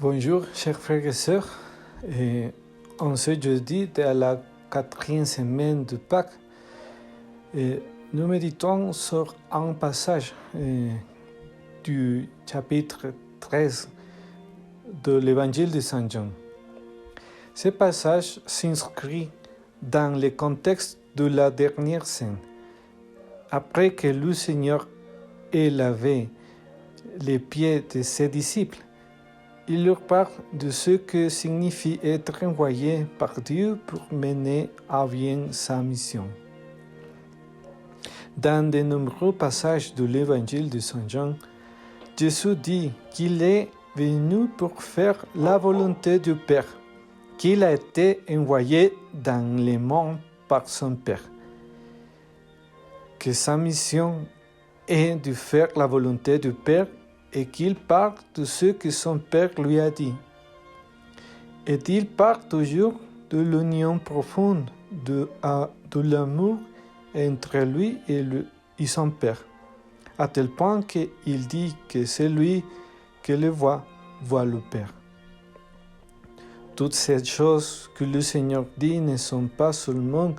Bonjour, chers frères et sœurs. En ce jeudi de la 4e semaine de Pâques, nous méditons sur un passage du chapitre 13 de l'Évangile de Saint Jean. Ce passage s'inscrit dans le contexte de la dernière scène. Après que le Seigneur ait lavé les pieds de ses disciples, il leur parle de ce que signifie être envoyé par Dieu pour mener à bien sa mission. Dans de nombreux passages de l'Évangile de Saint Jean, Jésus dit qu'il est venu pour faire la volonté du Père, qu'il a été envoyé dans le monde par son Père, que sa mission est de faire la volonté du Père et qu'il parle de ce que son Père lui a dit. Et il parle toujours de l'union profonde, de l'amour entre lui et son Père, à tel point qu'il dit que celui qui le voit le Père. Toutes ces choses que le Seigneur dit ne sont pas seulement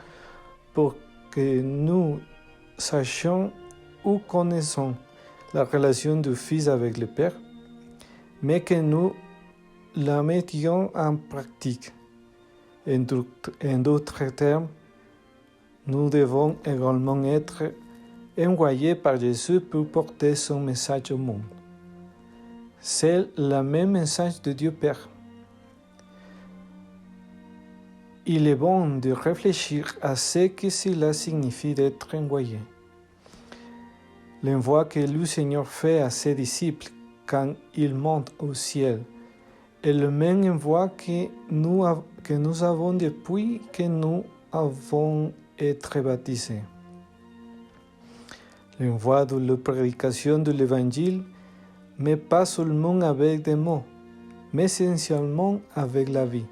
pour que nous sachions ou connaissons la relation du Fils avec le Père, mais que nous la mettions en pratique. En d'autres termes, nous devons également être envoyés par Jésus pour porter son message au monde. C'est le même message de Dieu Père. Il est bon de réfléchir à ce que cela signifie d'être envoyé. L'envoi que le Seigneur fait à ses disciples quand il monte au ciel est le même envoi que nous avons depuis que nous avons été baptisés. L'envoi de la prédication de l'Évangile, mais pas seulement avec des mots, mais essentiellement avec la vie.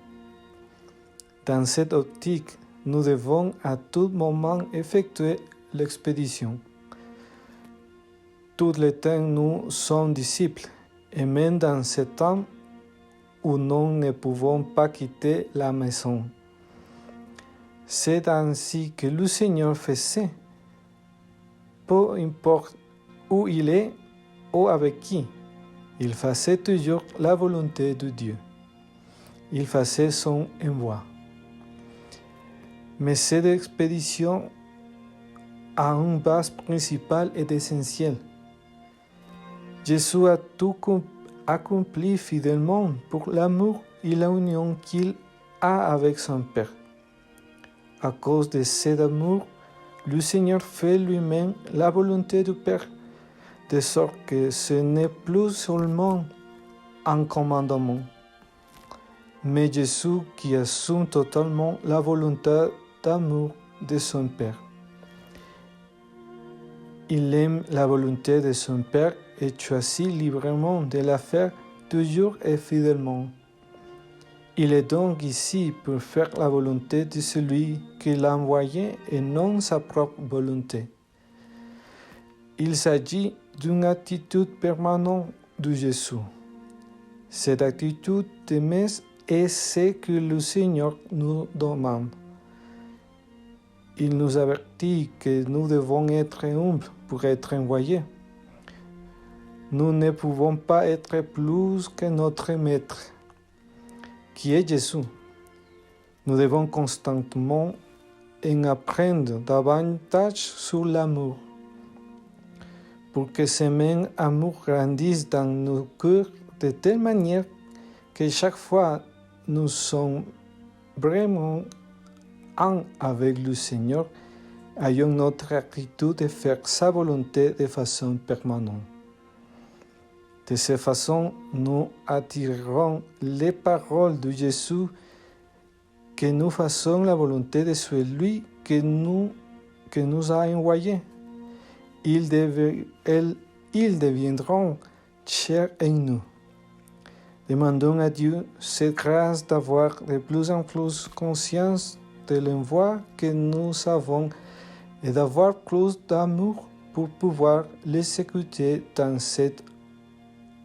Dans cette optique, nous devons à tout moment effectuer l'expédition. Tout le temps, nous sommes disciples, et même dans ce temps où nous ne pouvons pas quitter la maison. C'est ainsi que le Seigneur faisait. Peu importe où il est ou avec qui, il faisait toujours la volonté de Dieu. Il faisait son envoi. Mais cette expédition a une base principale et essentielle. Jésus a tout accompli fidèlement pour l'amour et l'union qu'il a avec son Père. À cause de cet amour, le Seigneur fait lui-même la volonté du Père, de sorte que ce n'est plus seulement un commandement, mais Jésus qui assume totalement la volonté d'amour de son Père. Il aime la volonté de son Père et choisit librement de la faire toujours et fidèlement. Il est donc ici pour faire la volonté de celui qui l'a envoyé et non sa propre volonté. Il s'agit d'une attitude permanente de Jésus. Cette attitude d'aimer est ce que le Seigneur nous demande. Il nous avertit que nous devons être humbles pour être envoyés. Nous ne pouvons pas être plus que notre Maître, qui est Jésus. Nous devons constamment en apprendre davantage sur l'amour, pour que ce même amour grandisse dans nos cœurs de telle manière que chaque fois nous sommes vraiment un avec le Seigneur, ayons notre attitude de faire sa volonté de façon permanente. De cette façon, nous attirerons les paroles de Jésus, que nous fassons la volonté de celui que nous a envoyés. Ils deviendront chers en nous. Demandons à Dieu cette grâce d'avoir de plus en plus conscience de l'envoi que nous avons et d'avoir plus d'amour pour pouvoir l'exécuter dans cette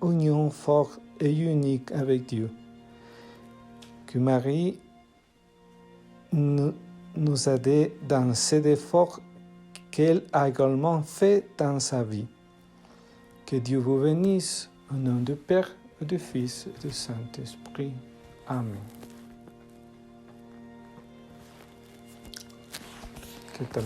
union forte et unique avec Dieu. Que Marie nous aide dans cet effort qu'elle a également fait dans sa vie. Que Dieu vous bénisse au nom du Père, et du Fils et du Saint-Esprit. Amen. ¿Qué tal?